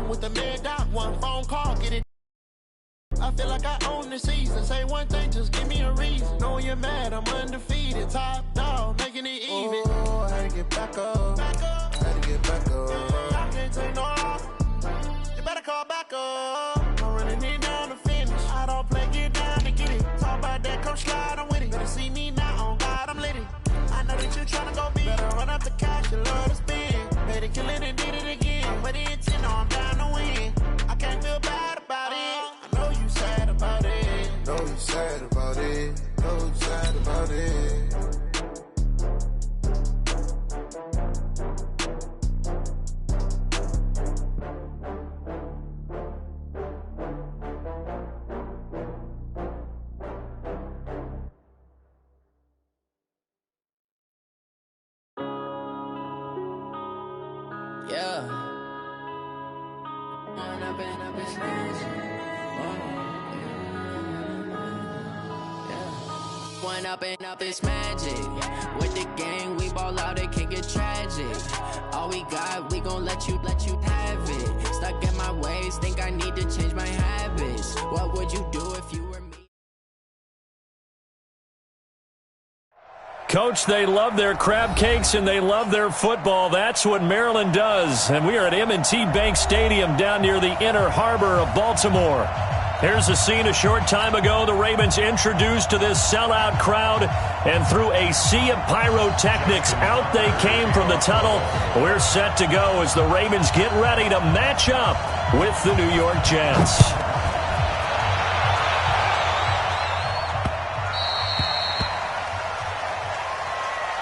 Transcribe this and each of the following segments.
I'm with the mid dot, one phone call, get it. I feel like I own the season. Say one thing, just give me a reason. Knowing you're mad, I'm undefeated. Top dog, making it even. Oh, I had to get back up. Had to get back up. I can't take no loss. You better call back up. I'm running it down to finish. I don't play, get down to get it. Talk about that, come slide, I'm with it. Better see me now, on God, I'm lit it. I know that you're trying to go big. Better run up the cash, you love to spend. Better kill it and did it again. But the intent, no, I'm down to win. I can't feel bad about it. I know you sad about it. Know you sad about it. Know you sad about it. Yeah. One up and up is magic. With the gang, we ball out, it can get tragic. All we got, we gon' let you have it. Stuck in my ways, think I need to change my habits. What would you do if you were me? Coach, they love their crab cakes and they love their football. That's what Maryland does. And we are at M&T Bank Stadium down near the Inner Harbor of Baltimore. Here's a scene a short time ago. The Ravens introduced to this sellout crowd, and through a sea of pyrotechnics, out they came from the tunnel. We're set to go as the Ravens get ready to match up with the New York Jets.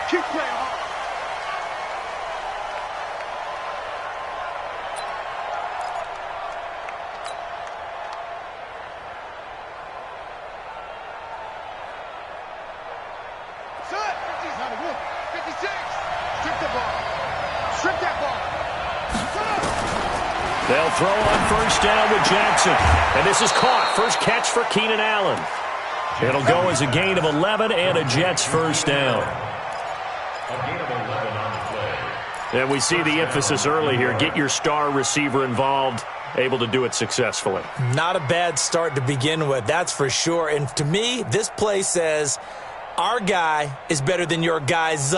Keep playing hard. Set. 50's not a whoop. 56. Strip the ball. Strip that ball. They'll throw on first down with Jackson. And this is caught. First catch for Keenan Allen. It'll go as a gain of 11 and a Jets first down. And we see the emphasis early here. Get your star receiver involved, able to do it successfully. Not a bad start to begin with, that's for sure. And to me, this play says our guy is better than your guy's.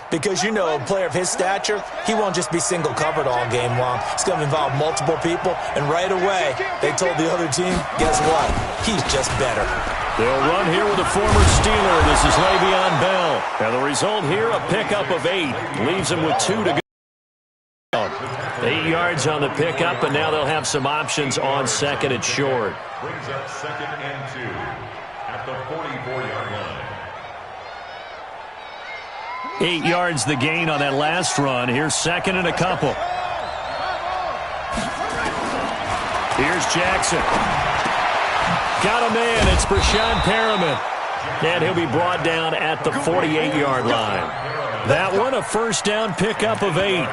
Because, you know, a player of his stature, he won't just be single covered all game long. It's going to involve multiple people. And right away, they told the other team, guess what? He's just better. They'll run here with a former Steeler. This is Le'Veon Bell. And the result here, a pickup of 8. Leaves him with 2 to go. 8 yards on the pickup, and now they'll have some options on second and short. Brings up second and 2 at the 44-yard line. 8 yards the gain on that last run. Here's second and a couple. Here's Jackson. Got a man. It's Brashad Perriman. And he'll be brought down at the 48-yard line. That one, a first down pickup of 8.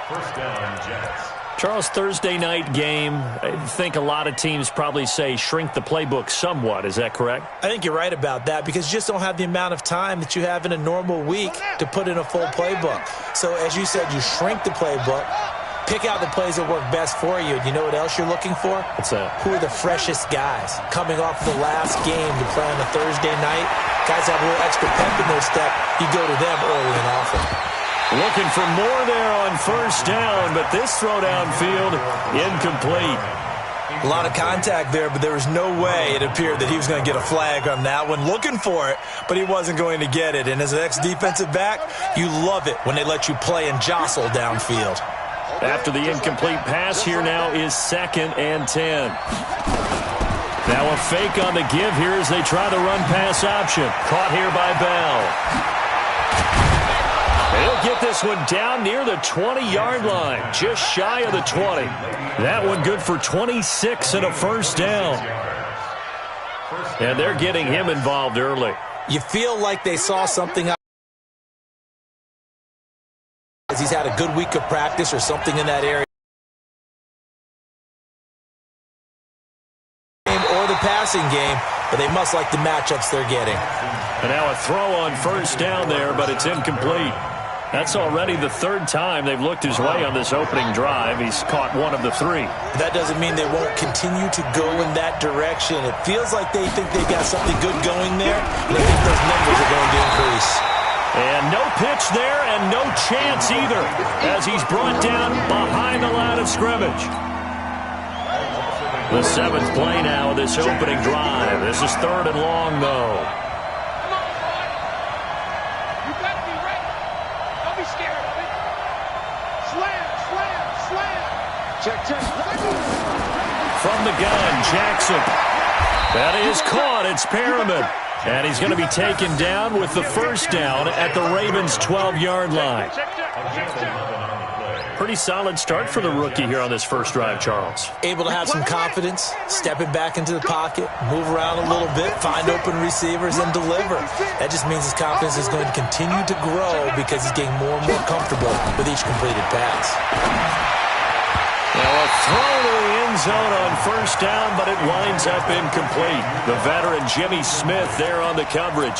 First down, Jets. Charles, Thursday night game, I think a lot of teams probably say shrink the playbook somewhat. Is that correct? I think you're right about that because you just don't have the amount of time that you have in a normal week to put in a full playbook. So as you said, you shrink the playbook, pick out the plays that work best for you. And you know what else you're looking for? What's that? Who are the freshest guys coming off the last game to play on a Thursday night? Guys have a little extra pep in their step. You go to them early and often. Looking for more there on first down, but this throw downfield incomplete. A lot of contact there, but there was no way it appeared that he was going to get a flag on that one. Looking for it, but he wasn't going to get it. And as an ex-defensive back, you love it when they let you play and jostle downfield. After the incomplete pass, here now is second and 10. Now a fake on the give here as they try the run-pass option. Caught here by Bell. He'll get this one down near the 20-yard line, just shy of the 20. That one good for 26 and a first down. And they're getting him involved early. You feel like they saw something out. He's had a good week of practice or something in that area. Or the passing game, but they must like the matchups they're getting. And now a throw on first down there, but it's incomplete. That's already the third time they've looked his way on this opening drive. He's caught one of the three. That doesn't mean they won't continue to go in that direction. It feels like they think they've got something good going there, and I think those numbers are going to increase. And no pitch there and no chance either as he's brought down behind the line of scrimmage. The seventh play now of this opening drive. This is third and long, though. From the gun, Jackson. That is caught. It's Perriman. And he's going to be taken down with the first down at the Ravens' 12-yard line. Pretty solid start for the rookie here on this first drive, Charles. Able to have some confidence, stepping back into the pocket, move around a little bit, find open receivers, and deliver. That just means his confidence is going to continue to grow because he's getting more and more comfortable with each completed pass. Now a throw to the end zone on first down, but it winds up incomplete. The veteran Jimmy Smith there on the coverage.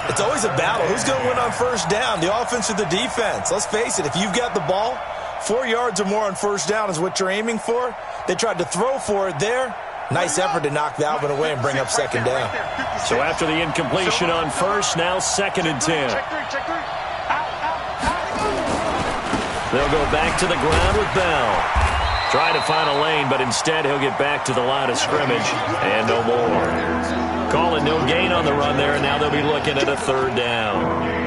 It's always a battle. Who's going to win on first down, the offense or the defense? Let's face it, if you've got the ball, 4 yards or more on first down is what you're aiming for. They tried to throw for it there. Nice effort to knock that one away and bring up second down. So after the incompletion on first, now 2nd and 10. They'll go back to the ground with Bell. Trying to find a lane, but instead he'll get back to the line of scrimmage and no more. Calling no gain on the run there, and now they'll be looking at a third down.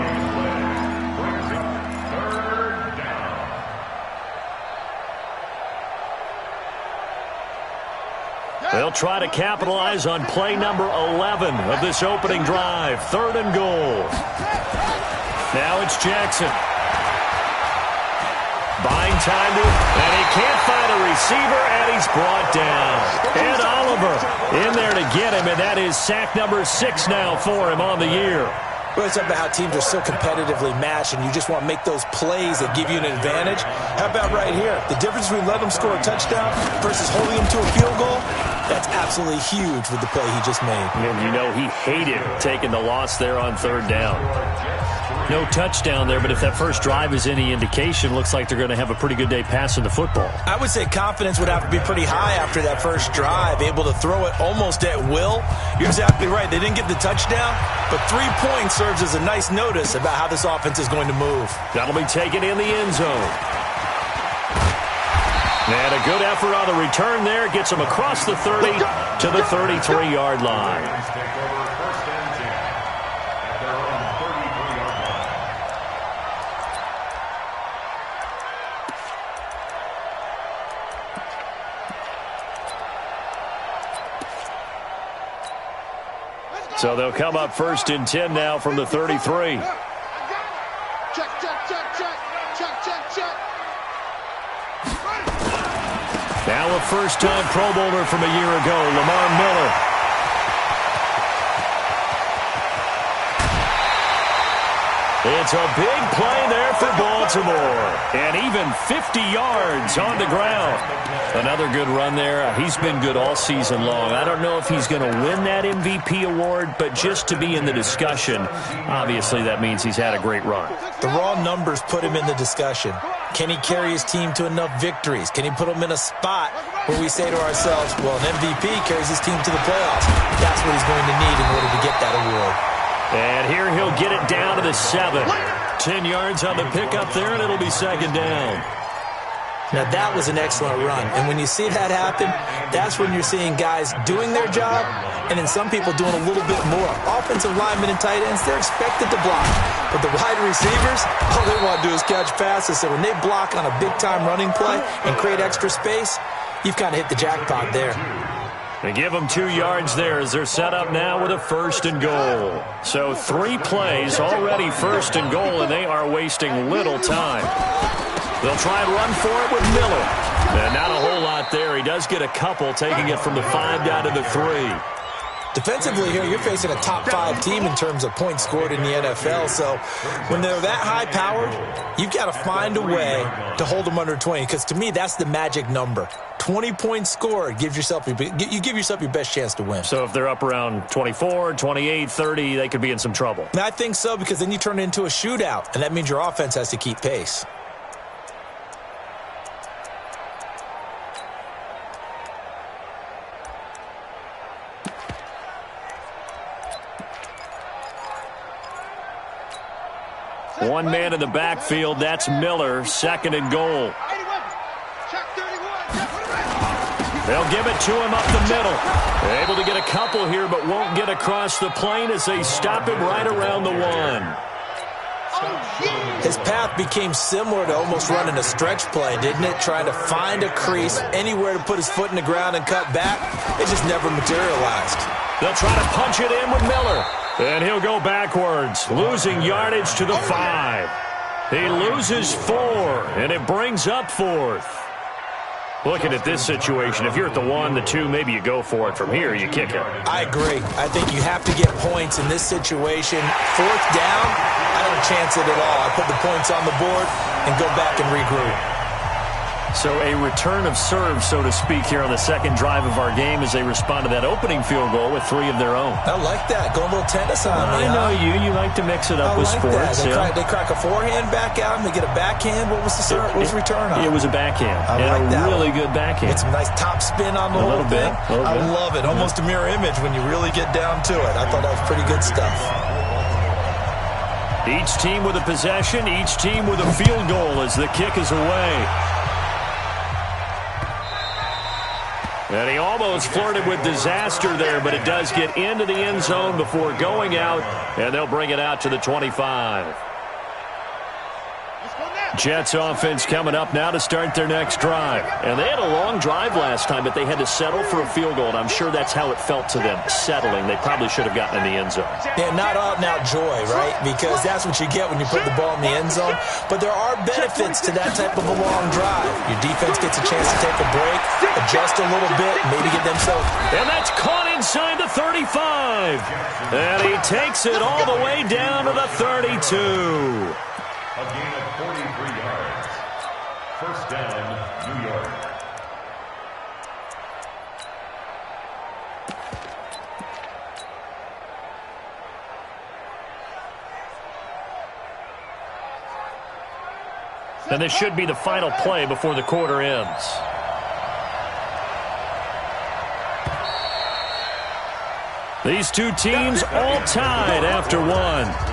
They'll try to capitalize on play number 11 of this opening drive. 3rd and goal. Now it's Jackson. Buying time to, and he can't find a receiver, and he's brought down. And Oliver in there to get him, and that is sack number 6 now for him on the year. Well, it's about how teams are so competitively matched, and you just want to make those plays that give you an advantage. How about right here? The difference between letting them score a touchdown versus holding them to a field goal, that's absolutely huge with the play he just made. And you know he hated taking the loss there on 3rd down. No touchdown there, but if that first drive is any indication, looks like they're going to have a pretty good day passing the football. I would say confidence would have to be pretty high after that first drive, able to throw it almost at will. You're exactly right. They didn't get the touchdown, but 3 points serves as a nice notice about how this offense is going to move. That'll be taken in the end zone. And a good effort on the return there. Gets him across the 30 to the 33-yard line. So they'll come up 1st and 10 now from the 33. Now a first-time Pro Bowler from a year ago, Lamar Miller. It's a big play there for Baltimore. And even 50 yards on the ground. Another good run there. He's been good all season long. I don't know if he's going to win that MVP award, but just to be in the discussion, obviously that means he's had a great run. The raw numbers put him in the discussion. Can he carry his team to enough victories? Can he put them in a spot where we say to ourselves, well, an MVP carries his team to the playoffs. That's what he's going to need in order to get that award. And here he'll get it down to the 7. 10 yards on the pickup there, and it'll be 2nd down. Now, that was an excellent run. And when you see that happen, that's when you're seeing guys doing their job and then some people doing a little bit more. Offensive linemen and tight ends, they're expected to block. But the wide receivers, all they want to do is catch passes. So when they block on a big-time running play and create extra space, you've kind of hit the jackpot there. They give them 2 yards there as they're set up now with a 1st and goal. So 3 plays already 1st and goal, and they are wasting little time. They'll try and run for it with Miller. And not a whole lot there. He does get a couple, taking it from the 5 down to the 3. Defensively here, you're facing a top 5 team in terms of points scored in the NFL. So when they're that high-powered, you've got to find a way to hold them under 20. Because to me, that's the magic number. 20 points scored gives yourself you give yourself your best chance to win. So if they're up around 24, 28, 30, they could be in some trouble. And I think so, because then you turn it into a shootout, and that means your offense has to keep pace. One man in the backfield, that's Miller, second and goal. They'll give it to him up the middle. Able to get a couple here, but won't get across the plane as they stop him right around the 1. His path became similar to almost running a stretch play, didn't it? Trying to find a crease, anywhere to put his foot in the ground and cut back. It just never materialized. They'll try to punch it in with Miller. And he'll go backwards, losing yardage to the 5. He loses 4, and it brings up 4th. Looking at this situation, if you're at the 1, the 2, maybe you go for it. From here, you kick it. I agree. I think you have to get points in this situation. 4th down, I don't chance it at all. I put the points on the board and go back and regroup. So a return of serve, so to speak, here on the second drive of our game as they respond to that opening field goal with 3 of their own. I like that. Going a little tennis on me. I know you like to mix it up with sports. They crack a forehand back out and they get a backhand. What was the return on? It was a backhand. I like that. Really good backhand. Get some nice top spin on the whole thing. I love it. Almost a mirror image when you really get down to it. I thought that was pretty good stuff. Each team with a possession, each team with a field goal as the kick is away. And he almost flirted with disaster there, but it does get into the end zone before going out, and they'll bring it out to the 25. Jets offense coming up now to start their next drive. And they had a long drive last time, but they had to settle for a field goal, and I'm sure that's how it felt to them, settling. They probably should have gotten in the end zone. Yeah, not out-and-out joy, right? Because that's what you get when you put the ball in the end zone. But there are benefits to that type of a long drive. Your defense gets a chance to take a break, adjust a little bit, maybe get themselves. And that's caught inside the 35. And he takes it all the way down to the 32. A gain of 43 yards. First down, New York. And this should be the final play before the quarter ends. These two teams all tied after 1.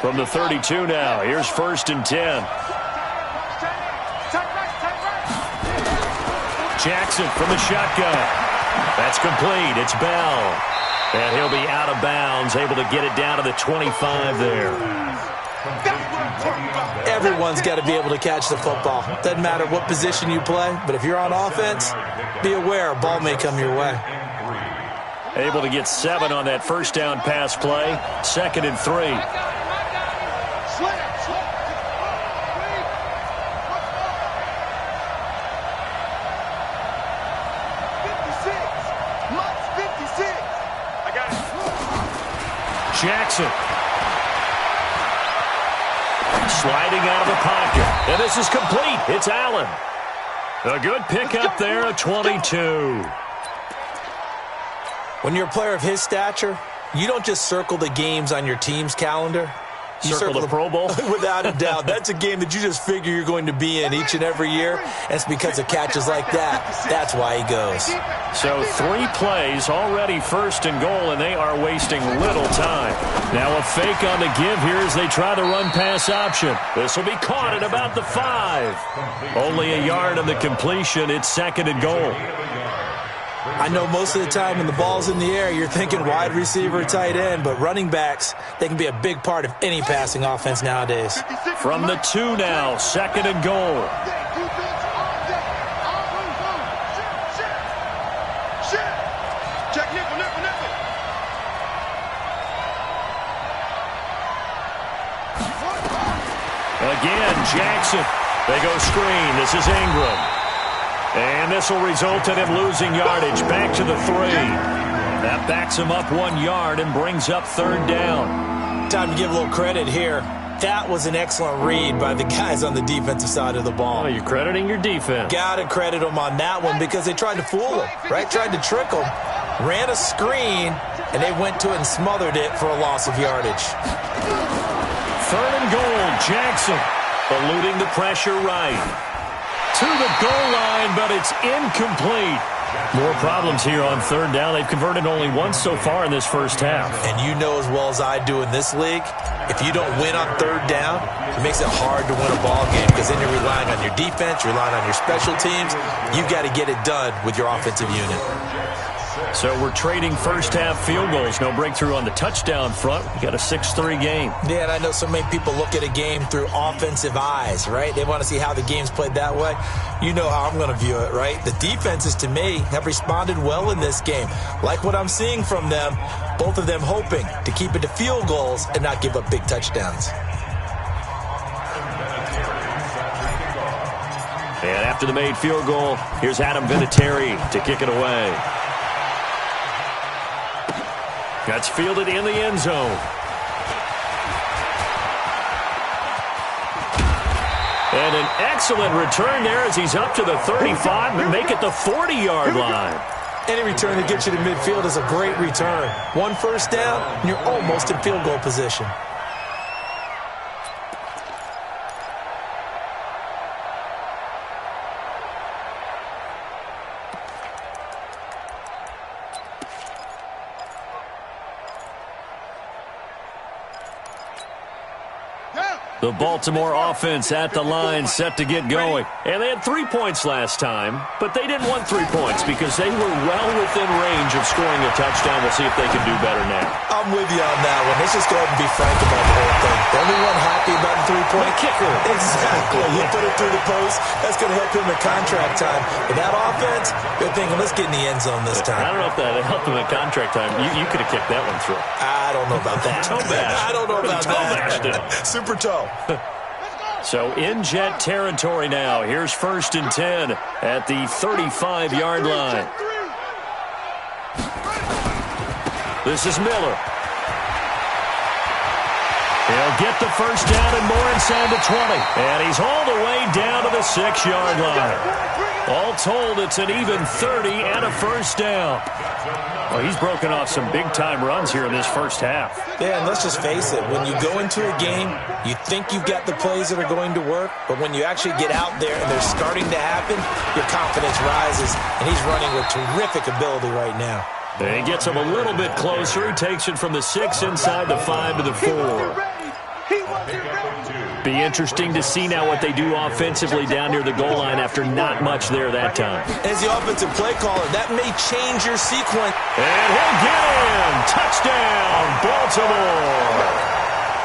From the 32 now, here's 1st and 10. Jackson from the shotgun. That's complete. It's Bell. And he'll be out of bounds, able to get it down to the 25 there. Everyone's got to be able to catch the football. Doesn't matter what position you play, but if you're on offense, be aware a ball may come your way. Able to get 7 on that first down pass play. 2nd and 3. Jackson. Sliding out of the pocket. And this is complete. It's Allen. A good pickup there at 22. When you're a player of his stature, you don't just circle the games on your team's calendar. You circle the Pro Bowl? Without a doubt. That's a game that you just figure you're going to be in each and every year. And it's because of catches like that. That's why he goes. So 3 plays, already 1st and goal, and they are wasting little time. Now a fake on the give here as they try the run-pass option. This will be caught at about the 5. Only a yard on the completion. It's 2nd and goal. I know most of the time when the ball's in the air, you're thinking wide receiver, tight end, but running backs, they can be a big part of any passing offense nowadays. From the 2 now, 2nd and goal. Again, Jackson. They go screen. This is Ingram. And this will result in him losing yardage. Back to the 3. That backs him up 1 yard and brings up 3rd down. Time to give a little credit here. That was an excellent read by the guys on the defensive side of the ball. Oh, you're crediting your defense. Got to credit them on that one because they tried to fool him, right? Tried to trick him. Ran a screen, and they went to it and smothered it for a loss of yardage. 3rd and goal, Jackson. Eluding the pressure right. To the goal line, but it's incomplete. More problems here on 3rd down. They've converted only once so far in this first half. And you know as well as I do in this league, if you don't win on 3rd down, it makes it hard to win a ball game because then you're relying on your defense, you're relying on your special teams. You've got to get it done with your offensive unit. So we're trading first half field goals. No breakthrough on the touchdown front. We got a 6-3 game. Yeah, and I know so many people look at a game through offensive eyes, right? They want to see how the game's played that way. You know how I'm going to view it, right? The defenses, to me, have responded well in this game. Like what I'm seeing from them, both of them hoping to keep it to field goals and not give up big touchdowns. And after the made field goal, here's Adam Vinatieri to kick it away. That's fielded in the end zone. And an excellent return there as he's up to the 35 and make it the 40-yard line. Any return that gets you to midfield is a great return. 1 first down, and you're almost in field goal position. The Baltimore offense at the line, set to get going. And they had 3 points last time, but they didn't want 3 points because they were well within range of scoring a touchdown. We'll see if they can do better now. I'm with you on that one. Let's just go ahead and be frank about the whole thing. The only one happy about the 3-point kicker. Exactly. You put it through the post. That's going to help him at contract time. But that offense, they're thinking, let's get in the end zone this time. I don't know if that helped him at contract time. You could have kicked that one through. I don't know about that. Toe bash. I don't know about that. Super toe. So in Jet territory now. Here's 1st and 10 at the 35-yard line. This is Miller. He'll get the first down and more inside the 20. And he's all the way down to the 6-yard line. All told, it's an even 30 and a first down. Well, he's broken off some big-time runs here in this first half. Yeah, and let's just face it. When you go into a game, you think you've got the plays that are going to work, but when you actually get out there and they're starting to happen, your confidence rises, and he's running with terrific ability right now. And he gets him a little bit closer. He takes it from the 6 inside the 5 to the 4. Be interesting to see now what they do offensively down near the goal line after not much there that time. As the offensive play caller, that may change your sequence. And he'll get in. Touchdown, Baltimore.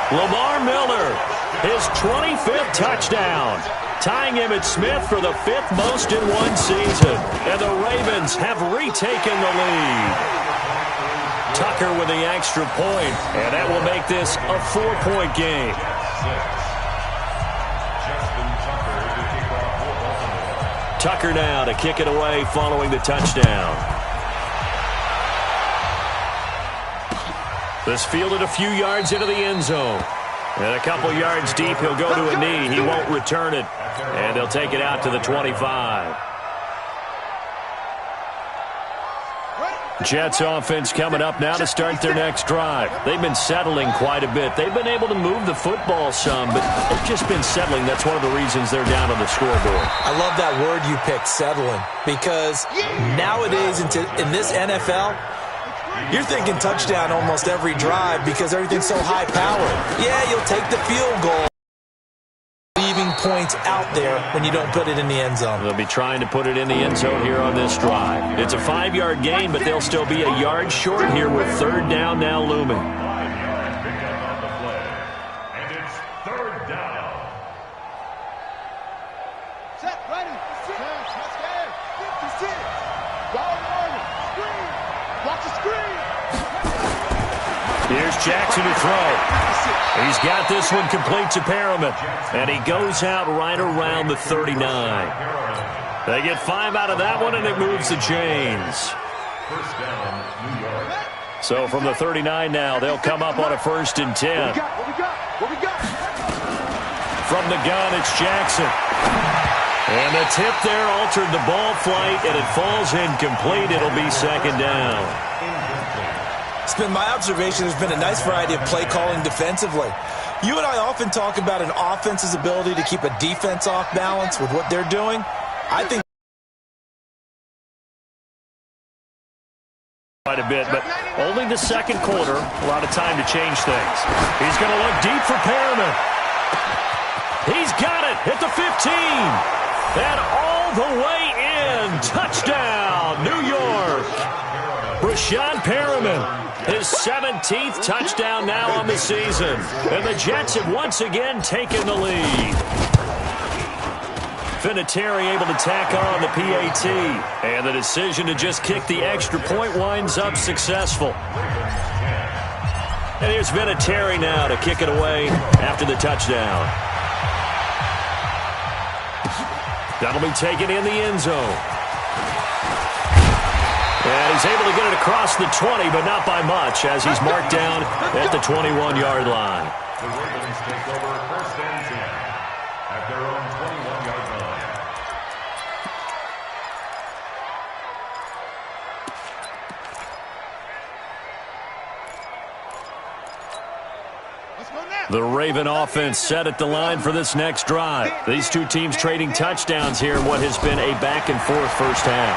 Lamar Miller, his 25th touchdown, tying Emmitt Smith for the 5th most in one season. And the Ravens have retaken the lead. Tucker with the extra point, and that will make this a 4-point game. Tucker now to kick it away following the touchdown. This fielded a few yards into the end zone. And a couple yards deep, he'll go to a knee. He won't return it. And they'll take it out to the 25. Jets offense coming up now to start their next drive. They've been settling quite a bit. They've been able to move the football some, but they've just been settling. That's one of the reasons they're down on the scoreboard. I love that word you picked, settling, because nowadays in this NFL, you're thinking touchdown almost every drive because everything's so high-powered. Yeah, you'll take the field goal. Leaving points out there when you don't put it in the end zone. They'll be trying to put it in the end zone here on this drive. It's a 5-yard gain, but they'll still be a yard short here with 3rd down now looming. And it's 3rd down. Set, ready, let's go. 56. Ball on screen. Watch the screen. Here's Jackson to throw. 56. He's got this one complete to Perriman, and he goes out right around the 39. They get 5 out of that one, and it moves the chains. First down, New York. So from the 39 now, they'll come up on a 1st and 10. What we got? From the gun, it's Jackson. And the tip there altered the ball flight, and it falls incomplete. It'll be 2nd down. It's been my observation there's been a nice variety of play calling defensively. You and I often talk about an offense's ability to keep a defense off balance with what they're doing. I think quite a bit, but only the second quarter. A lot of time to change things. He's going to look deep for Perriman. He's got it at the 15. And all the way in. Touchdown, New York. Brashad Perriman. His 17th touchdown now on the season. And the Jets have once again taken the lead. Vinatieri able to tack on the PAT. And the decision to just kick the extra point winds up successful. And here's Vinatieri now to kick it away after the touchdown. That'll be taken in the end zone. And he's able to get it across the 20, but not by much, as he's marked down at the 21-yard line. The Ravens take over 1st and 10 at their own 21-yard line. The Raven offense set at the line for this next drive. These two teams trading touchdowns here in what has been a back-and-forth first half.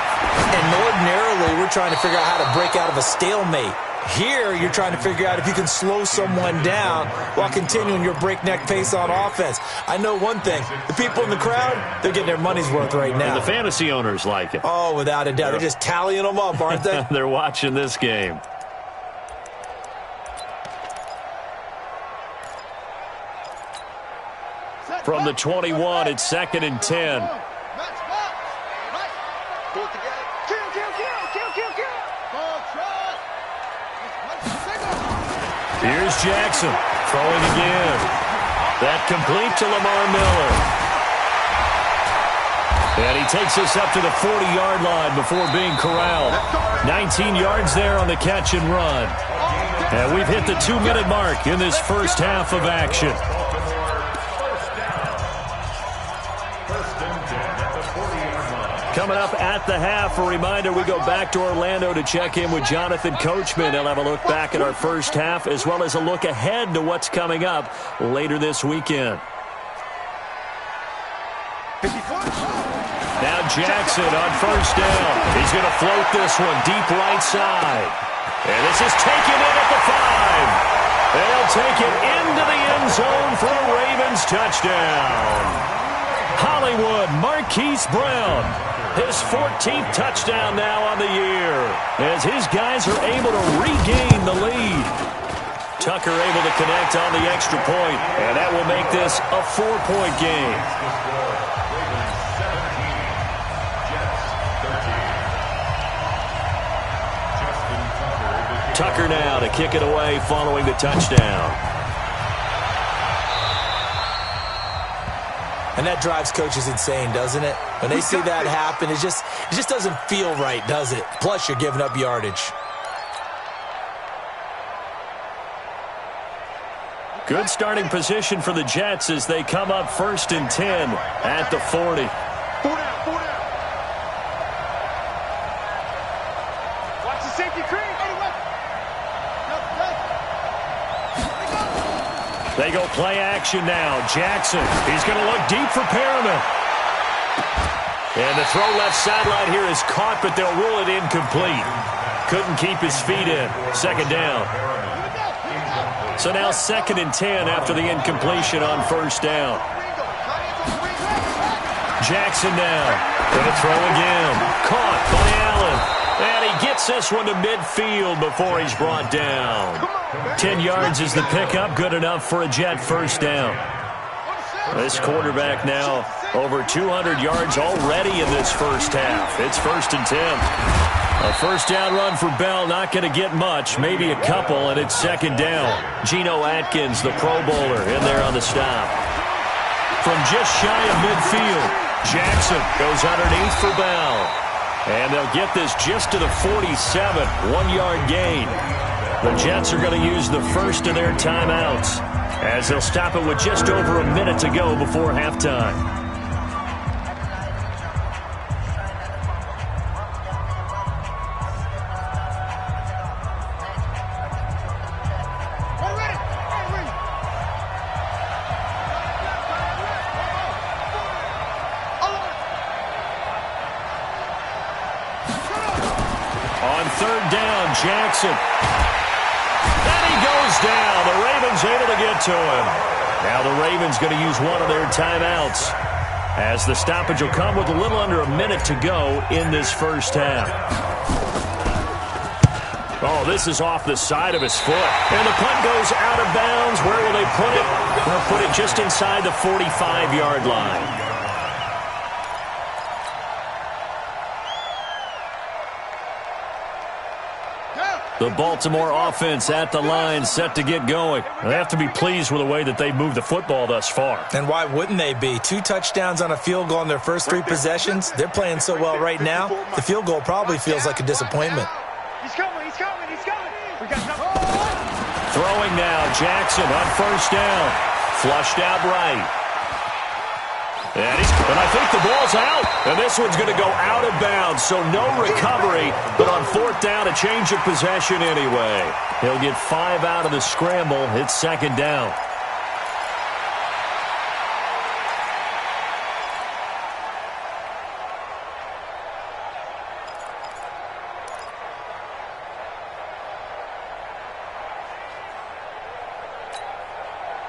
And ordinarily, we're trying to figure out how to break out of a stalemate. Here, you're trying to figure out if you can slow someone down while continuing your breakneck pace on offense. I know one thing. The people in the crowd, they're getting their money's worth right now. And the fantasy owners like it. Oh, without a doubt. They're just tallying them up, aren't they? They're watching this game. From the 21, it's 2nd and 10. Here's Jackson throwing again. That complete to Lamar Miller. And he takes us up to the 40-yard line before being corralled. 19 yards there on the catch and run. And we've hit the 2-minute mark in this first half of action. Coming up at the half, a reminder, we go back to Orlando to check in with Jonathan Coachman. He'll have a look back at our first half as well as a look ahead to what's coming up later this weekend. Now Jackson on first down. He's going to float this one deep right side. And this is taken in at the 5. They'll take it into the end zone for a Ravens touchdown. Hollywood Marquise Brown. His 14th touchdown now on the year as his guys are able to regain the lead. Tucker able to connect on the extra point, and that will make this a 4-point game. Tucker now to kick it away following the touchdown. And that drives coaches insane, doesn't it? When they see that happen, it just doesn't feel right, does it? Plus, you're giving up yardage. Good starting position for the Jets as they come up 1st and 10 at the 40. 4 down. Watch the safety cream. They go play action now. Jackson, he's going to look deep for Perriman. And the throw left sideline here is caught, but they'll rule it incomplete. Couldn't keep his feet in. 2nd down. So now 2nd and 10 after the incompletion on first down. Jackson now. Going to throw again. Caught by Allen. And he gets this one to midfield before he's brought down. 10 yards is the pickup. Good enough for a Jet first down. This quarterback now over 200 yards already in this first half. It's 1st and 10. A first down run for Bell, not going to get much, maybe a couple, and it's second down. Geno Atkins, the Pro Bowler, in there on the stop. From just shy of midfield, Jackson goes underneath for Bell. And they'll get this just to the 47, 1-yard gain. The Jets are going to use the first of their timeouts as they'll stop it with just over a minute to go before halftime. Jackson. And he goes down. The Ravens able to get to him. Now the Ravens going to use one of their timeouts as the stoppage will come with a little under a minute to go in this first half. Oh, this is off the side of his foot. And the punt goes out of bounds. Where will they put it? They'll put it just inside the 45-yard line. The Baltimore offense at the line, set to get going. They have to be pleased with the way that they've moved the football thus far. And why wouldn't they be? 2 touchdowns on a field goal in their first 3 possessions. They're playing so well right now, the field goal probably feels like a disappointment. He's coming, he's coming, he's coming. We got Throwing now, Jackson on first down. Flushed out right. And I think the ball's out. And this one's going to go out of bounds, so no recovery. But on fourth down, a change of possession anyway. He'll get 5 out of the scramble. It's second down.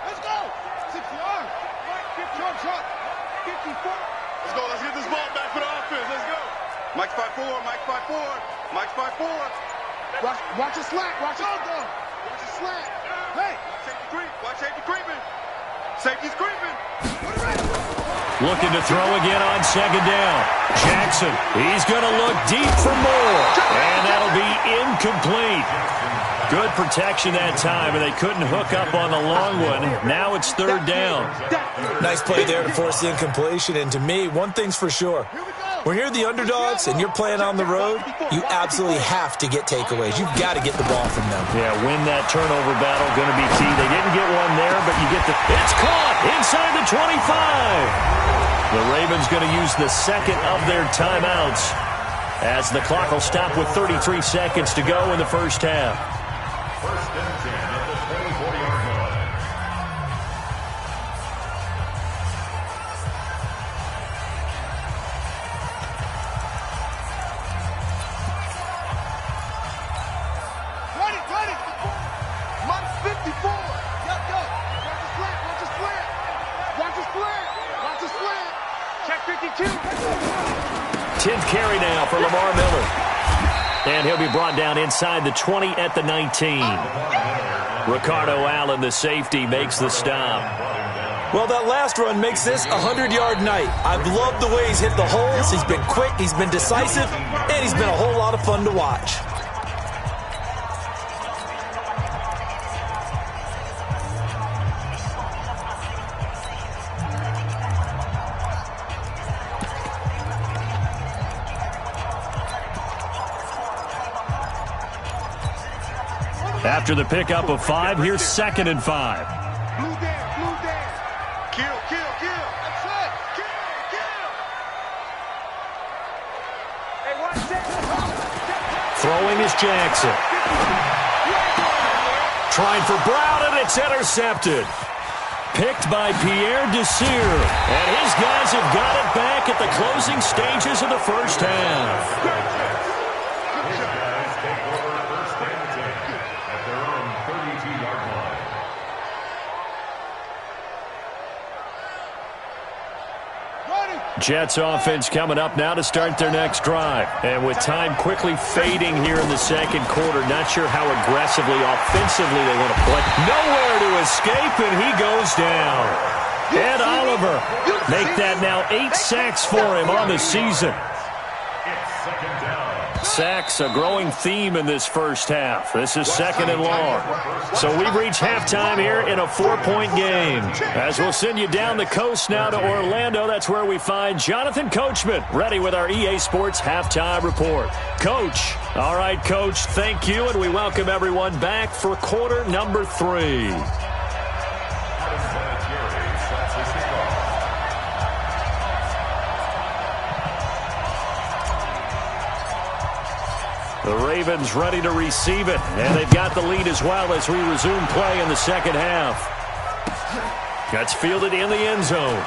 Let's go. 6 yards. 50 yards up. 54. Let's go. Let's get this ball back for the offense. Let's go. Mike's 5-4. Mike's 5-4. Mike's 5-4. Watch the slant. Watch it. Watch the slant. Hey. Watch safety creep. Watch safety creeping. Safety's creeping. Looking to throw again on second down. Jackson, he's going to look deep for more. And that'll be incomplete. Good protection that time, and they couldn't hook up on the long one. Now it's third down. Nice play there to force the incompletion. And to me, one thing's for sure. When you're the underdogs and you're playing on the road, you absolutely have to get takeaways. You've got to get the ball from them. Yeah, win that turnover battle, going to be key. They didn't get one there, but you get the... It's caught inside the 25. The Ravens going to use the second of their timeouts as the clock will stop with 33 seconds to go in the first half. First and 10 at the 24-yard line. Run it. Mike's 54. Yup. Watch the slant. Watch the slant. Check 52. 10th carry now for Lamar Miller. And he'll be brought down inside the 20 at the 19. Ricardo Allen, the safety, makes the stop. Well, that last run makes this a 100-yard night. I've loved the way he's hit the holes. He's been quick, he's been decisive, and he's been a whole lot of fun to watch. After the pickup of 5, here's second and 5. Blue down. Kill. That's it. Kill. Hey, watch that. Throwing is Jackson. Trying for Brown, and it's intercepted. Picked by Pierre Desir. And his guys have got it back at the closing stages of the first half. Jets offense coming up now to start their next drive. And with time quickly fading here in the second quarter, not sure how aggressively, offensively they want to play. Nowhere to escape, and he goes down. Ed Oliver make that now 8 sacks for him on the season. Sacks, a growing theme in this first half. This is 2nd and long. So we've reached halftime here in a 4-point game. As we'll send you down the coast now to Orlando, that's where we find Jonathan Coachman, ready with our EA Sports Halftime Report. Coach, all right, Coach, thank you, and we welcome everyone back for quarter number 3. The Ravens ready to receive it, and they've got the lead as well as we resume play in the second half. That's fielded in the end zone.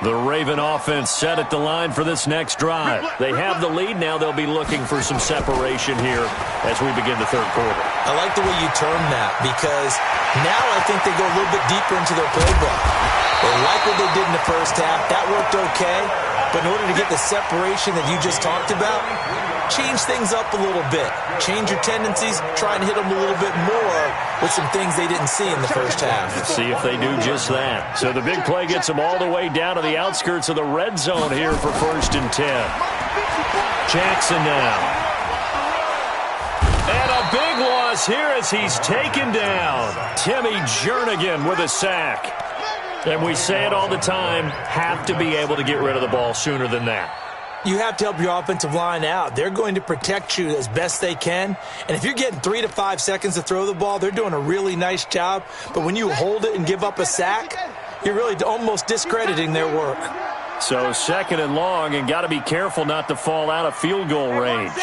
The Raven offense set at the line for this next drive. They have the lead. Now they'll be looking for some separation here as we begin the third quarter. I like the way you term that because now I think they go a little bit deeper into their playbook. They like what they did in the first half. That worked okay. But in order to get the separation that you just talked about, change things up a little bit. Change your tendencies. Try and hit them a little bit more with some things they didn't see in the first half. Let's see if they do just that. So the big play gets them all the way down to the outskirts of the red zone here for 1st and 10. Jackson now. And a big loss here as he's taken down. Timmy Jernigan with a sack. And we say it all the time, have to be able to get rid of the ball sooner than that. You have to help your offensive line out. They're going to protect you as best they can. And if you're getting 3 to 5 seconds to throw the ball, they're doing a really nice job. But when you hold it and give up a sack, you're really almost discrediting their work. So 2nd and long, and got to be careful not to fall out of field goal range.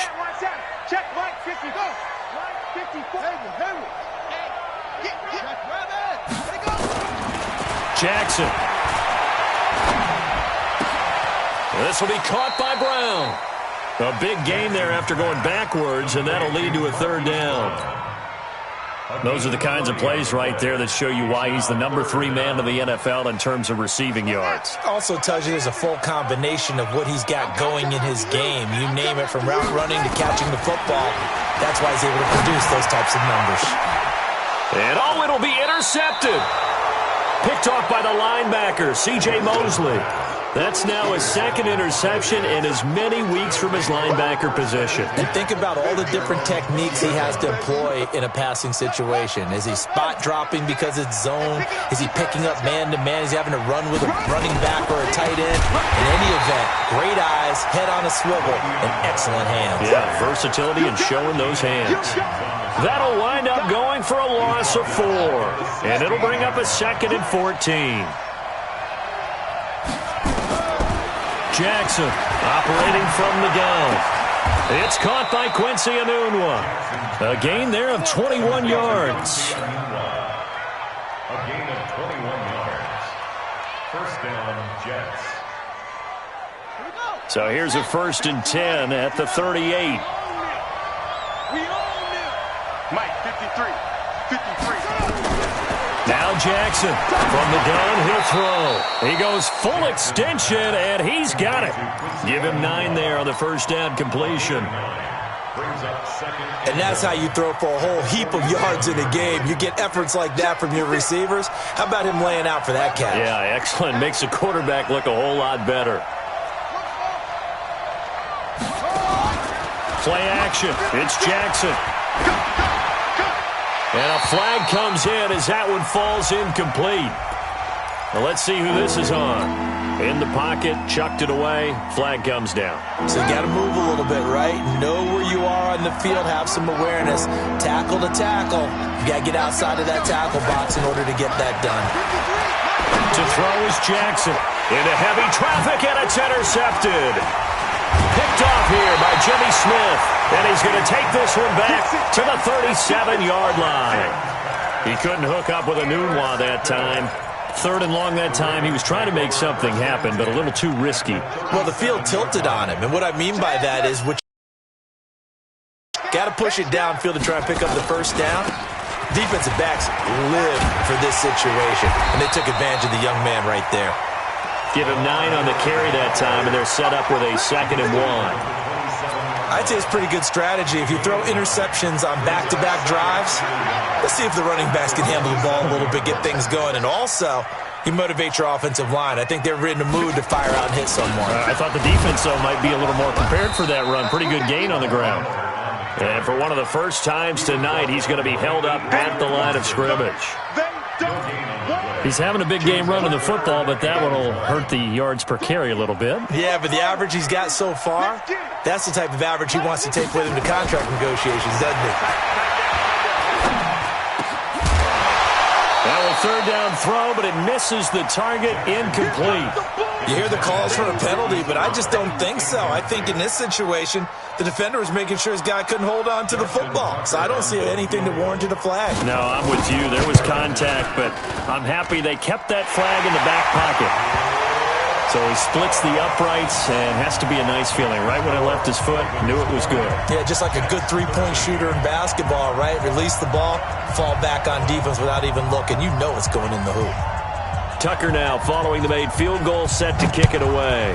Check, Mike 50, go. Mike 54. Jackson. This will be caught by Brown. A big gain there after going backwards, and that'll lead to a 3rd down. Those are the kinds of plays right there that show you why he's the number 3 man in the NFL in terms of receiving yards. Also tells you there's a full combination of what he's got going in his game. You name it, from route running to catching the football. That's why he's able to produce those types of numbers. And it'll be intercepted. Picked off by the linebacker, C.J. Mosley. That's now his 2nd interception in as many weeks from his linebacker position. And think about all the different techniques he has to employ in a passing situation. Is he spot dropping because it's zone? Is he picking up man-to-man? Is he having to run with a running back or a tight end? In any event, great eyes, head on a swivel, and excellent hands. Yeah, versatility and showing those hands. That'll wind up going for a loss of 4. And it'll bring up a 2nd and 14. Jackson operating from the gun. It's caught by Quincy Enunwa. A gain there of 21 yards. A gain of 21 yards. 1st down, Jets. So here's a 1st and 10 at the 38. Mike 53. Now Jackson from the gun, he'll throw. He goes full extension, and he's got it. Give him 9 there on the 1st down completion. And that's how you throw for a whole heap of yards in a game. You get efforts like that from your receivers. How about him laying out for that catch? Yeah, excellent. Makes the quarterback look a whole lot better. Play action. It's Jackson. And a flag comes in as that one falls incomplete. Well, let's see who this is on. In the pocket, chucked it away, flag comes down. So you got to move a little bit, right? Know where you are on the field, have some awareness. Tackle to tackle. You got to get outside of that tackle box in order to get that done. To throw is Jackson. Into heavy traffic, and it's intercepted. Picked off here by Jimmy Smith. And he's going to take this one back to the 37-yard line. He couldn't hook up with Enunwa that time. 3rd and long that time. He was trying to make something happen, but a little too risky. Well, the field tilted on him. And what I mean by that is got to push it downfield to try and pick up the 1st down. Defensive backs live for this situation. And they took advantage of the young man right there. Give him 9 on the carry that time, and they're set up with a 2nd and 1. I'd say it's pretty good strategy. If you throw interceptions on back-to-back drives, let's see if the running backs can handle the ball a little bit, get things going. And also, you motivate your offensive line. I think they're in the mood to fire out and hit someone. I thought the defense, though, might be a little more prepared for that run. Pretty good gain on the ground. And for one of the first times tonight, he's going to be held up at the line of scrimmage. He's having a big game running the football, but that one will hurt the yards per carry a little bit. Yeah, but the average he's got so far, that's the type of average he wants to take with him to contract negotiations, doesn't he? That was 3rd down throw, but it misses the target, incomplete. You hear the calls for a penalty, but I just don't think so. I think in this situation, the defender was making sure his guy couldn't hold on to the football. So I don't see anything to warrant a flag. No, I'm with you. There was contact, but I'm happy they kept that flag in the back pocket. So he splits the uprights and has to be a nice feeling. Right when he left his foot, knew it was good. Yeah, just like a good three-point shooter in basketball, right? Release the ball, fall back on defense without even looking. You know it's going in the hoop. Tucker now following the made field goal, set to kick it away.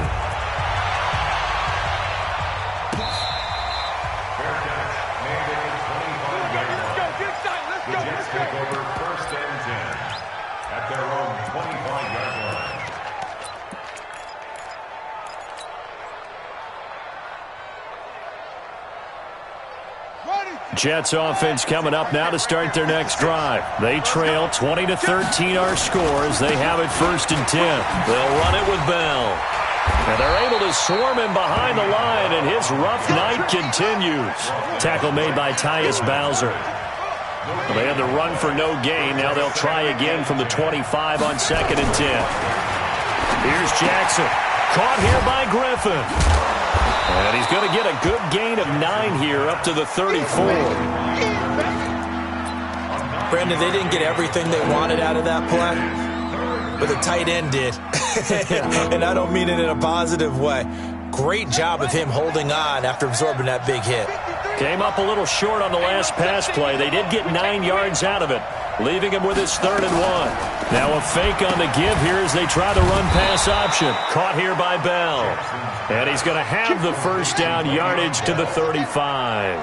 Jets offense coming up now to start their next drive. They trail 20-13 our score as they have it 1st and 10. They'll run it with Bell. And they're able to swarm him behind the line, and his rough night continues. Tackle made by Tyus Bowser. Well, they had the run for no gain. Now they'll try again from the 25 on 2nd and 10. Here's Jackson. Caught here by Griffin. And he's going to get a good gain of 9 here up to the 34. Brandon, they didn't get everything they wanted out of that play, but the tight end did. And I don't mean it in a positive way. Great job of him holding on after absorbing that big hit. Came up a little short on the last pass play. They did get 9 yards out of it, leaving him with his 3rd and 1. Now a fake on the give here as they try the run-pass option. Caught here by Bell. And he's going to have the 1st down, yardage to the 35.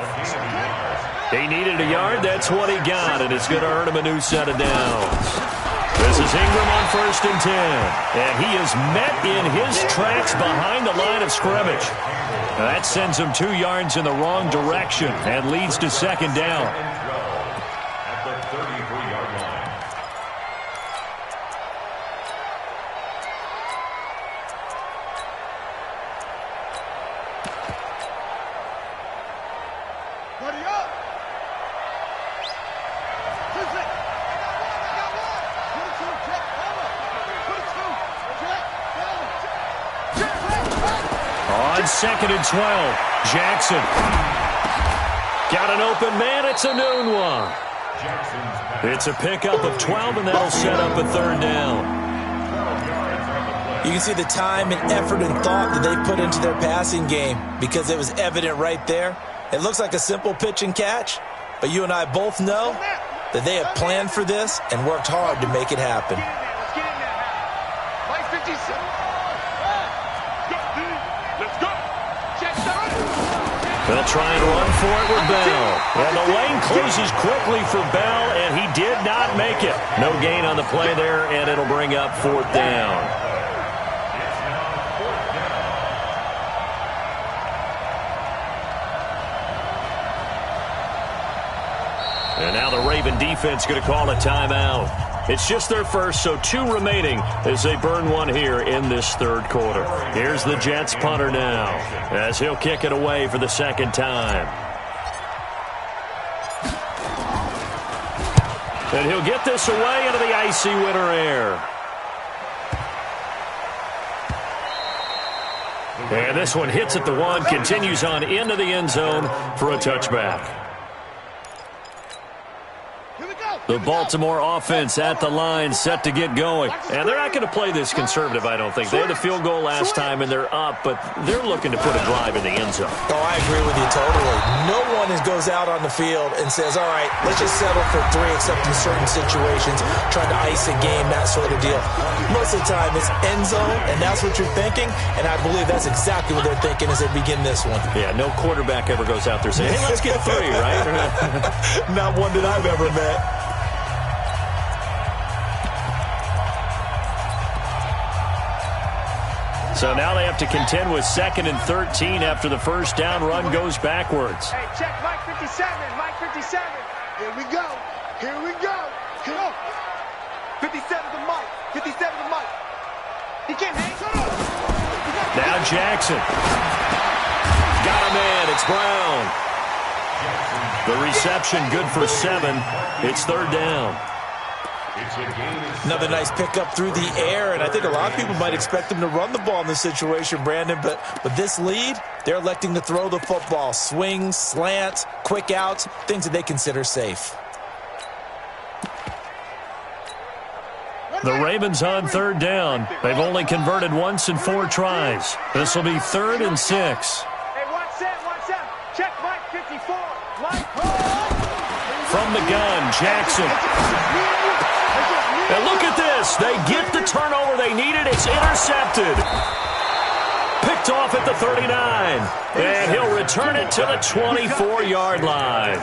He needed a yard. That's what he got, and it's going to earn him a new set of downs. This is Ingram on 1st and 10. And he is met in his tracks behind the line of scrimmage. That sends him 2 yards in the wrong direction and leads to 2nd down. At the 33-yard line. Ready up. On 2nd and 12, Jackson. Got an open man. It's a noon one. It's a pickup of 12, and that'll set up a 3rd down. You can see the time and effort and thought that they put into their passing game because it was evident right there. It looks like a simple pitch and catch, but you and I both know that they have planned for this and worked hard to make it happen. They'll try and run for it with Bell. And the lane closes quickly for Bell, and he did not make it. No gain on the play there, and it'll bring up 4th down. And now the Raven defense going to call a timeout. It's just their first, so 2 remaining as they burn 1 here in this 3rd quarter. Here's the Jets punter now as he'll kick it away for the 2nd time. And he'll get this away into the icy winter air. And this one hits at the 1, continues on into the end zone for a touchback. Give The Baltimore offense at the line, set to get going. And they're not going to play this conservative, I don't think. They had a field goal last time, and they're up, but they're looking to put a drive in the end zone. Oh, I agree with you totally. No one goes out on the field and says, all right, let's just settle for 3, except in certain situations, trying to ice a game, that sort of deal. Most of the time, it's end zone, and that's what you're thinking, and I believe that's exactly what they're thinking as they begin this one. Yeah, no quarterback ever goes out there saying, hey, let's get 3, right? Not one that I've ever met. So now they have to contend with 2nd and 13 after the first down run goes backwards. Hey, check Mike 57, Mike 57. Here we go. Here we go. Come on. 57 to Mike, 57 to Mike. He can't hang. Now Jackson. Got a man. It's Brown. The reception good for 7. It's 3rd down. Another nice pickup through the air, and I think a lot of people might expect them to run the ball in this situation, Brandon, but with this lead, they're electing to throw the football. Swings, slants, quick outs, things that they consider safe. The Ravens on 3rd down. They've only converted once in 4 tries. This will be 3rd and 6. Hey, watch that. Check Mike 54. Mike. From the gun, Jackson. And look at this. They get the turnover they needed. It's intercepted. Picked off at the 39. And he'll return it to the 24-yard line.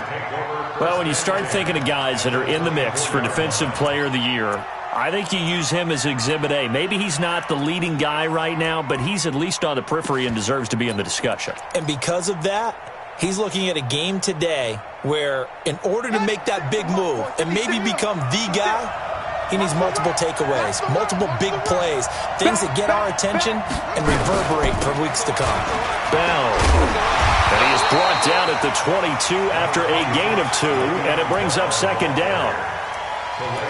Well, when you start thinking of guys that are in the mix for Defensive Player of the Year, I think you use him as Exhibit A. Maybe he's not the leading guy right now, but he's at least on the periphery and deserves to be in the discussion. And because of that, he's looking at a game today where in order to make that big move and maybe become the guy, he needs multiple takeaways, multiple big plays, things that get our attention and reverberate for weeks to come. Bell. And he is brought down at the 22 after a gain of 2, and it brings up 2nd down.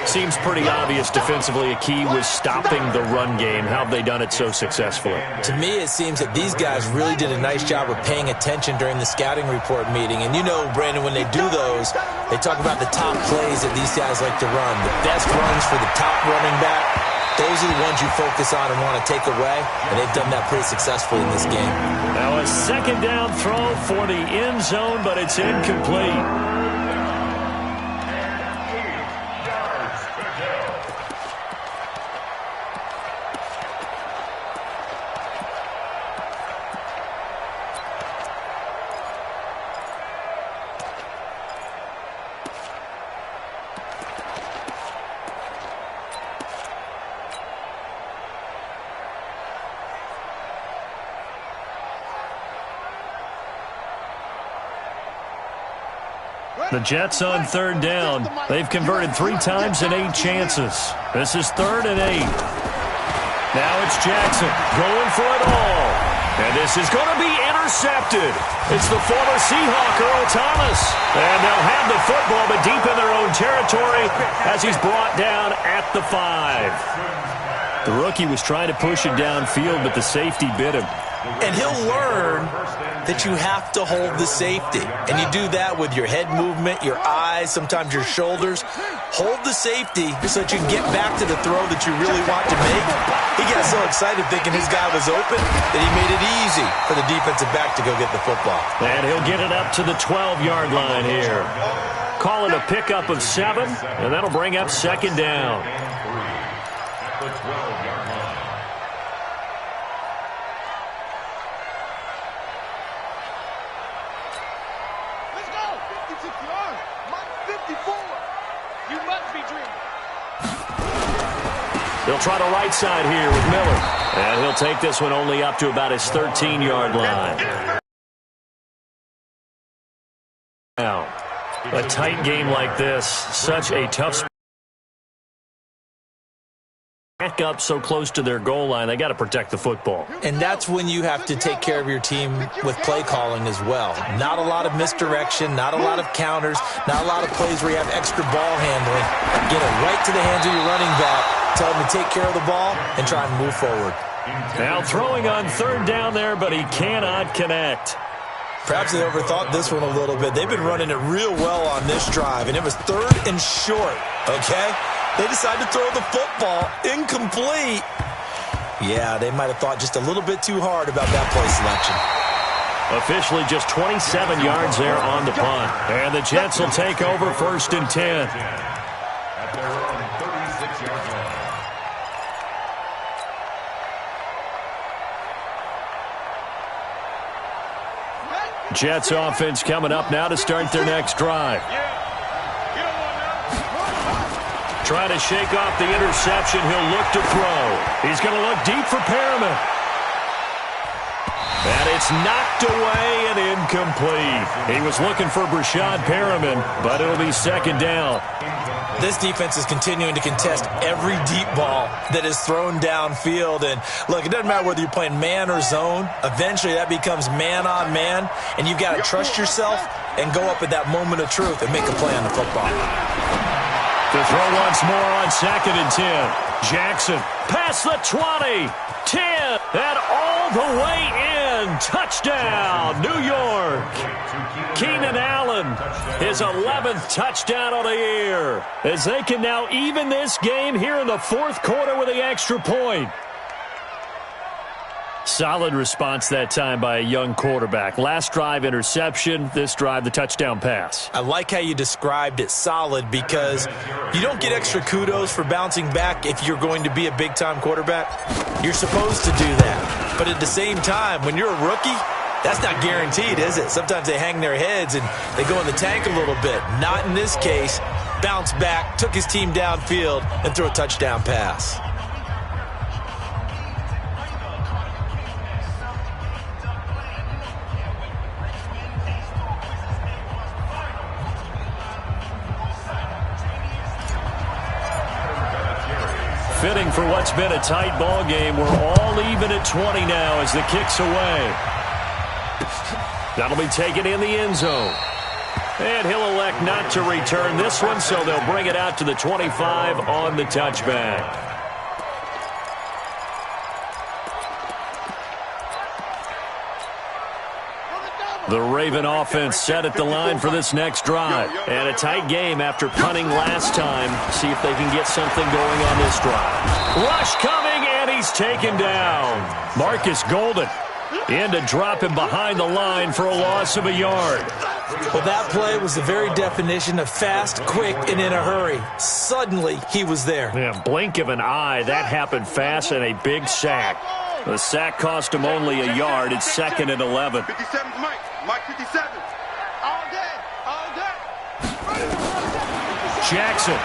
Seems pretty obvious defensively a key was stopping the run game. How have they done it so successfully? To me, it seems that these guys really did a nice job of paying attention during the scouting report meeting. And you know, Brandon, when they do those, they talk about the top plays that these guys like to run. The best runs for the top running back. Those are the ones you focus on and want to take away. And they've done that pretty successfully in this game. Now a 2nd down throw for the end zone, but it's incomplete. The Jets on 3rd down. They've converted 3 times in 8 chances. This is 3rd and 8. Now it's Jackson going for it all. And this is going to be intercepted. It's the former Seahawk, Earl Thomas. And they'll have the football, but deep in their own territory as he's brought down at the 5. The rookie was trying to push it downfield, but the safety bit him. And he'll learn that you have to hold the safety. And you do that with your head movement, your eyes, sometimes your shoulders. Hold the safety so that you can get back to the throw that you really want to make. He got so excited thinking his guy was open that he made it easy for the defensive back to go get the football. And he'll get it up to the 12-yard line here. Call it a pickup of 7, and that'll bring up 2nd down. At the 12-yard line. Let's go. 56 yards. Mike 54. You must be dreaming. They'll try the right side here with Miller. And he'll take this one only up to about his 13-yard line. Now, a tight game like this, such a tough spot. Back up so close to their goal line, they got to protect the football. And that's when you have to take care of your team with play calling as well. Not a lot of misdirection, not a lot of counters, not a lot of plays where you have extra ball handling. Get it right to the hands of your running back, tell him to take care of the ball, and try and move forward. Now throwing on 3rd down there, but he cannot connect. Perhaps they overthought this one a little bit. They've been running it real well on this drive, and it was 3rd and short, okay? They decided to throw the football incomplete. Yeah, they might have thought just a little bit too hard about that play selection. Officially just 27 yards there on the punt. And the Jets will take over 1st and 10. At their own 36-yard line. Jets offense coming up now to start their next drive. Trying to shake off the interception. He'll look to throw. He's going to look deep for Perriman. And it's knocked away and incomplete. He was looking for Brashad Perriman, but it'll be 2nd down. This defense is continuing to contest every deep ball that is thrown downfield. And, look, it doesn't matter whether you're playing man or zone. Eventually that becomes man on man, and you've got to trust yourself and go up at that moment of truth and make a play on the football. To throw once more on 2nd and 10. Jackson past the 20, 10, and all the way in. Touchdown, New York. Keenan Allen, his 11th touchdown of the year, as they can now even this game here in the 4th quarter with the extra point. Solid response that time by a young quarterback. Last drive, interception. This drive, the touchdown pass. I like how you described it, solid, because you don't get extra kudos for bouncing back if you're going to be a big-time quarterback. You're supposed to do that. But at the same time, when you're a rookie, that's not guaranteed, is it? Sometimes they hang their heads and they go in the tank a little bit. Not in this case. Bounced back, took his team downfield, and threw a touchdown pass. Fitting for what's been a tight ball game. We're all even at 20 now as the kick's away. That'll be taken in the end zone. And he'll elect not to return this one, so they'll bring it out to the 25 on the touchback. The Raven offense set at the line for this next drive. And a tight game after punting last time. See if they can get something going on this drive. Rush coming, and he's taken down. Marcus Golden in to drop him behind the line for a loss of a yard. Well, that play was the very definition of fast, quick, and in a hurry. Suddenly, he was there. Yeah, blink of an eye. That happened fast and a big sack. The sack cost him only a yard. It's 2nd and 11. 57 Mike. Mike 57. All day. All day. Jackson.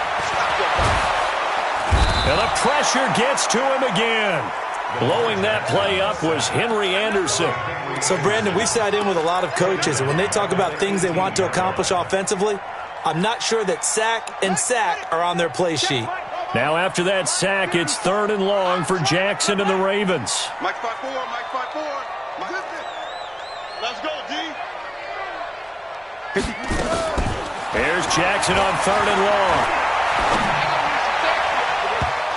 And the pressure gets to him again. Blowing that play up was Henry Anderson. So, Brandon, we sat in with a lot of coaches, and when they talk about things they want to accomplish offensively, I'm not sure that sack and sack are on their play sheet. Now, after that sack, it's 3rd and long for Jackson and the Ravens. Mike 5-4. Mike 5-4. Mike. Let's go, D. Here's Jackson on 3rd and long.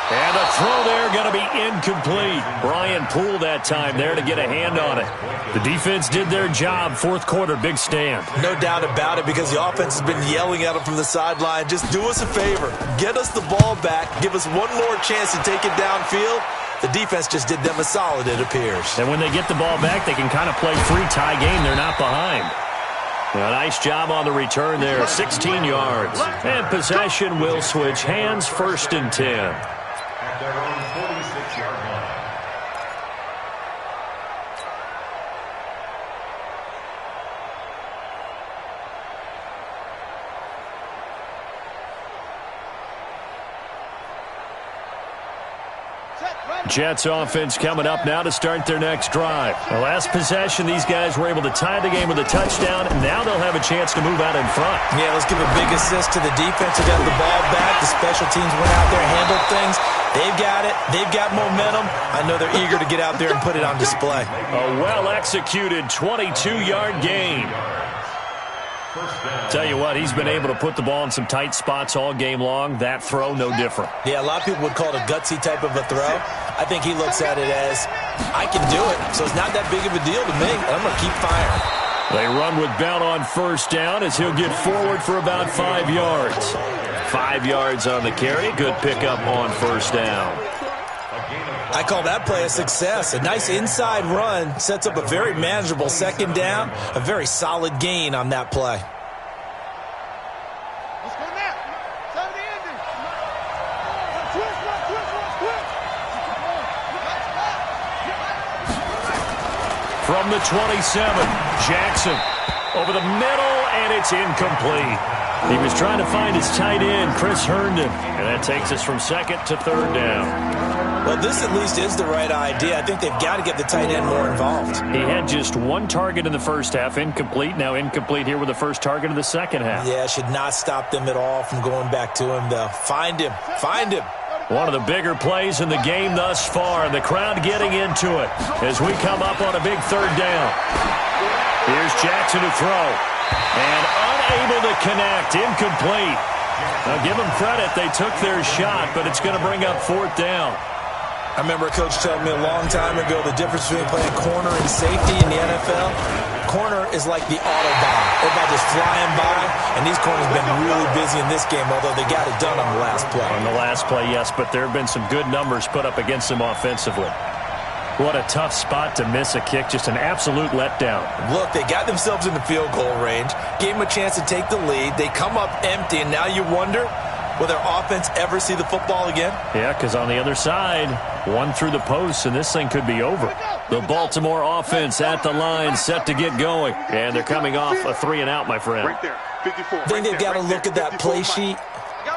And the throw there going to be incomplete. Brian Poole that time there to get a hand on it. The defense did their job. 4th quarter, big stand. No doubt about it, because the offense has been yelling at them from the sideline. Just do us a favor. Get us the ball back. Give us one more chance to take it downfield. The defense just did them a solid, it appears. And when they get the ball back, they can kind of play free tie game. They're not behind. A nice job on the return there. 16 yards. And possession will switch hands. 1st and 10. At their own 46-yard line. Jets offense coming up now to start their next drive. The last possession, these guys were able to tie the game with a touchdown, and now they'll have a chance to move out in front. Yeah, let's give a big assist to the defense who got the ball back. The special teams went out there and handled things. They've got it. They've got momentum. I know they're eager to get out there and put it on display. A well-executed 22-yard gain. Tell you what, he's been able to put the ball in some tight spots all game long. That throw, no different. Yeah, a lot of people would call it a gutsy type of a throw. I think he looks at it as, I can do it, so it's not that big of a deal to me, and I'm going to keep firing. They run with Bell on first down as he'll get forward for about 5 yards. 5 yards on the carry. Good pickup on first down. I call that play a success. A nice inside run sets up a very manageable second down. A very solid gain on that play. Let's go now. Side of the ending. Twist. From the 27, Jackson over the middle, and it's incomplete. He was trying to find his tight end, Chris Herndon, and that takes us from second to third down. Well, this at least is the right idea. I think they've got to get the tight end more involved. He had just one target in the first half, incomplete. Now incomplete here with the first target of the second half. Yeah, should not stop them at all from going back to him, though. Find him. One of the bigger plays in the game thus far, and the crowd getting into it as we come up on a big third down. Here's Jackson to throw, and unable to connect, incomplete. Now give them credit, they took their shot, but it's going to bring up fourth down. I remember a coach telling me a long time ago the difference between playing corner and safety in the NFL. Corner is like the Autobahn. Everybody just flying by, and these corners have been really busy in this game, although they got it done on the last play. On the last play, yes, but there have been some good numbers put up against them offensively. What a tough spot to miss a kick, just an absolute letdown. Look, they got themselves in the field goal range, gave them a chance to take the lead. They come up empty, and now you wonder, will their offense ever see the football again? Yeah, because on the other side, one through the post, and this thing could be over. The Baltimore offense at the line, set to get going. And they're coming off a 3-and-out, my friend. Right there, 54. I think they've got to look at that play sheet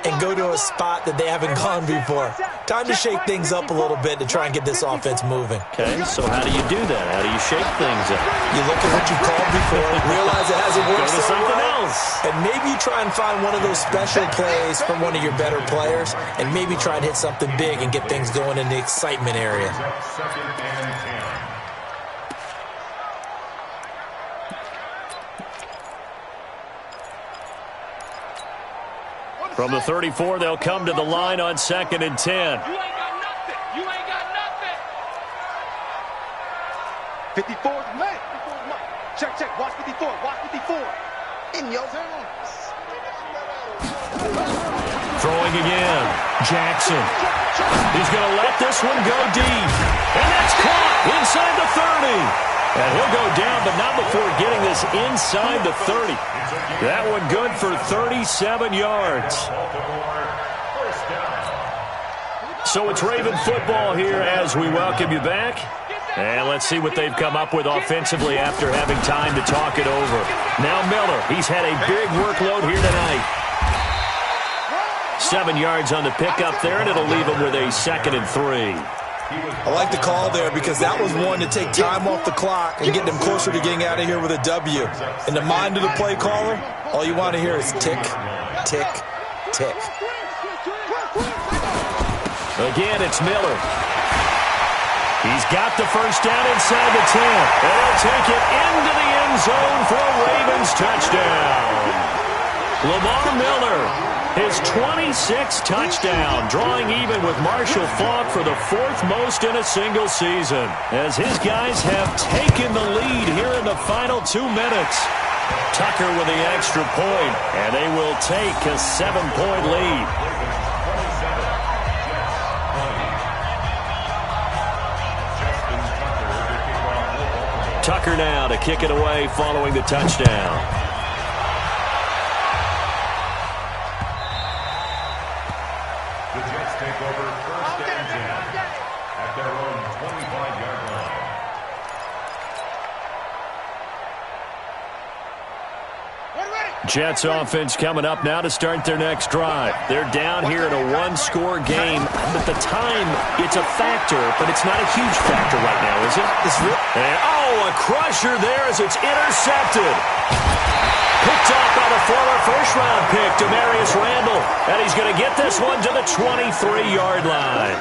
and go to a spot that they haven't gone before. Time to shake things up a little bit to try and get this offense moving. Okay, so how do you do that? How do you shake things up? You look at what you called before, realize it hasn't worked Go to so something well, else. and maybe you try and find one of those special plays from one of your better players, and maybe try and hit something big and get things going in the excitement area. Second and 10. From the 34, they'll come to the line on second and 10. You ain't got nothing. 54 is Mike. Check. Watch 54. In your zone. Throwing again. Jackson. He's going to let this one go deep. And that's caught inside the 30. And he'll go down, but not before getting this inside the 30. That one good for 37 yards. So it's Raven football here as we welcome you back. And let's see what they've come up with offensively after having time to talk it over. Now Miller, he's had a big workload here tonight. 7 yards on the pickup there, and it'll leave him with a 2nd and 3. I like the call there because that was one to take time off the clock and get them closer to getting out of here with a W. In the mind of the play caller, all you want to hear is tick, tick, tick. Again, it's Miller. He's got the first down inside the 10. And he'll take it into the end zone for a Ravens touchdown. Lamar Miller, his 26th touchdown, drawing even with Marshall Faulk for the 4th most in a single season, as his guys have taken the lead here in the final 2 minutes. Tucker with the extra point, and they will take a 7-point lead. Tucker now to kick it away following the touchdown. Jets offense coming up now to start their next drive. They're down here in a 1-score game. At the time, it's a factor, but it's not a huge factor right now, is it? A crusher there as it's intercepted. Picked up by the former first-round pick, Demarius Randall. And he's going to get this one to the 23-yard line.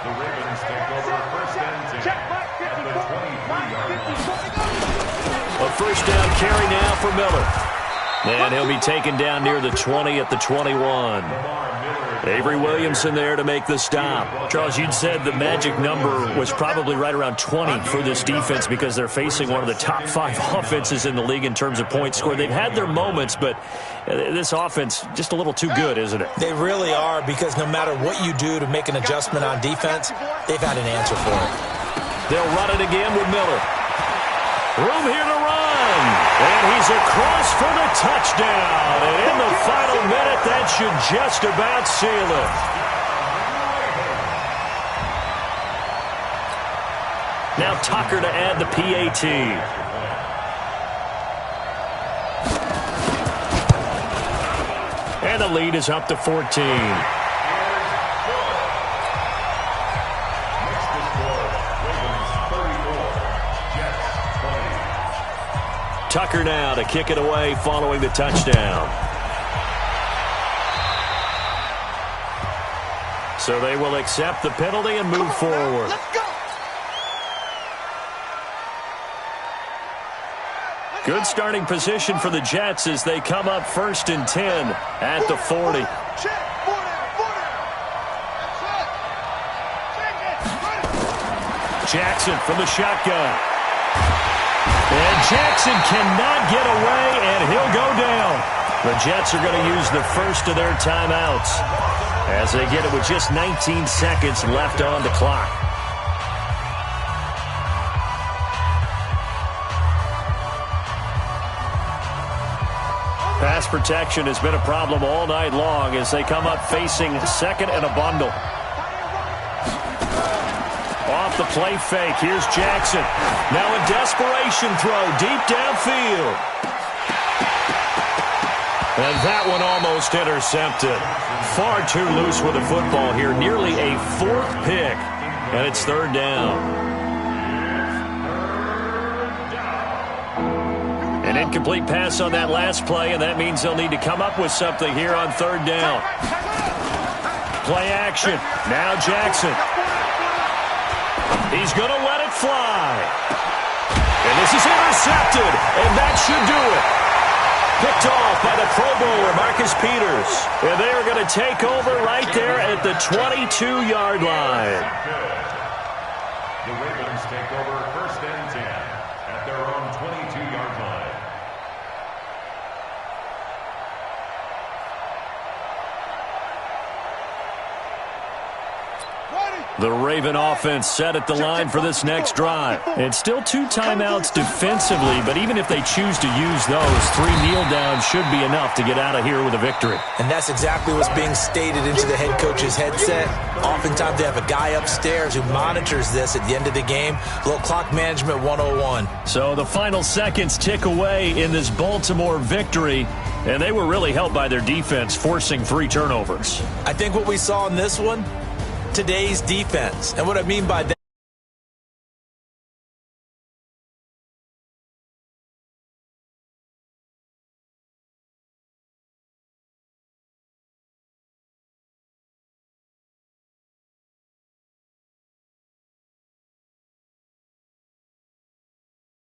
The Ravens take over first and 10 at the 23-yard line. A first down carry now for Miller. And he'll be taken down near the 20 at the 21. Avery Williamson there to make the stop. Charles, you'd said the magic number was probably right around 20 for this defense because they're facing one of the top 5 offenses in the league in terms of points scored. They've had their moments, but this offense just a little too good, isn't it? They really are, because no matter what you do to make an adjustment on defense, they've had an answer for it. They'll run it again with Miller. Room here to run. And he's across for the touchdown. And in the final minute, that should just about seal it. Now Tucker to add the PAT. And the lead is up to 14. Tucker now to kick it away following the touchdown. So they will accept the penalty and move forward. Good starting position for the Jets as they come up 1st and 10 at the 40. Jackson from the shotgun. And Jackson cannot get away, and he'll go down. The Jets are going to use the first of their timeouts as they get it with just 19 seconds left on the clock. Pass protection has been a problem all night long as they come up facing 2nd and a bundle. Off the play fake, here's Jackson. Now a desperation throw deep downfield. And that one almost intercepted. Far too loose with the football here. Nearly a 4th pick. And it's 3rd down. An incomplete pass on that last play, and that means they'll need to come up with something here on 3rd down. Play action. Now Jackson. He's going to let it fly. And this is intercepted, and that should do it. Picked off by the Pro Bowler, Marcus Peters. And they are going to take over right there at the 22-yard line. The Ravens take over 1st and 10 at their own 22-yard line. The Raven offense set at the line for this next drive. It's still 2 timeouts defensively, but even if they choose to use those, 3 kneel downs should be enough to get out of here with a victory. And that's exactly what's being stated into the head coach's headset. Oftentimes they have a guy upstairs who monitors this at the end of the game. A little clock management 101. So the final seconds tick away in this Baltimore victory, and they were really helped by their defense, forcing 3 turnovers. I think what we saw in this one, today's defense. And what I mean by that